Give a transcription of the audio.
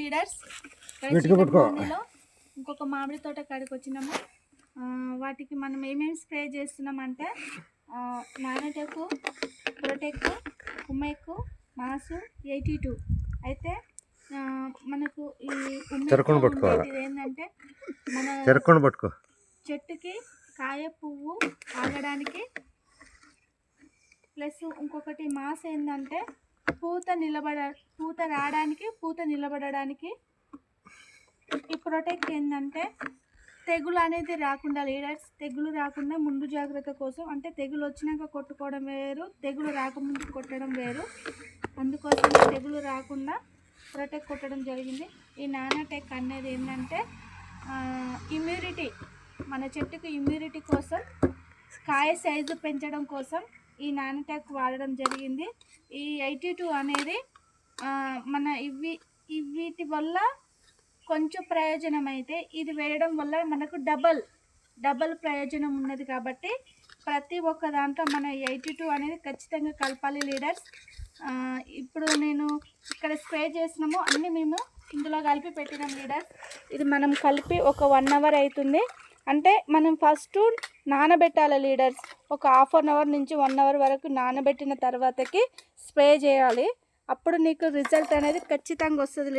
Leaders. ఇంకొక మామిడి తోట కాడికి వచ్చినాము. వాటికి మనం ఏమేమి స్ప్రే చేస్తున్నామంటే నానటెకు, ప్రొటెక్, కుమ్మెక్కు, మాసు 82. అయితే మనకు ఈ ఏంటంటే మన చెట్టుకి కాయ పువ్వు ఆగడానికి, ప్లస్ ఇంకొకటి మాస్ ఏంటంటే పూత నిలబడడానికి. ఈ ప్రొటెక్ట్ ఏంటంటే తెగులు అనేది రాకుండా లీడర్స్, తెగులు రాకుండా ముందు జాగ్రత్త కోసం, అంటే తెగులు వచ్చినాక కొట్టుకోవడం వేరు, తెగులు రాకముందు కొట్టడం వేరు. అందుకోసం తెగులు రాకుండా ప్రొటెక్ట్ కొట్టడం జరిగింది. ఈ నానోటెక్ అనేది ఏంటంటే ఇమ్యూనిటీ, మన చెట్టుకు ఇమ్యూనిటీ కోసం, కాయ సైజు పెంచడం కోసం ఈ నానోటెక్ వాడడం జరిగింది. ఈ 82 అనేది మన వీటి వల్ల కొంచెం ప్రయోజనం అయితే, ఇది వేయడం వల్ల మనకు డబల్ ప్రయోజనం ఉన్నది. కాబట్టి ప్రతి ఒక్క దాంట్లో మన 82 అనేది ఖచ్చితంగా కలపాలి లీడర్స్. ఇప్పుడు నేను ఇక్కడ స్ప్రే చేసినాము, అన్నీ మేము ఇందులో కలిపి పెట్టినాం లీడర్స్. ఇది మనం కలిపి ఒక 1 అవర్ అవుతుంది. అంటే మనం ఫస్ట్ నానబెట్టాలి లీడర్స్. ఒక ½ అవర్ నుంచి 1 అవర్ వరకు నానబెట్టిన తర్వాతకి స్ప్రే చేయాలి. అప్పుడు నీకు రిజల్ట్ అనేది ఖచ్చితంగా వస్తుంది లీడర్స్.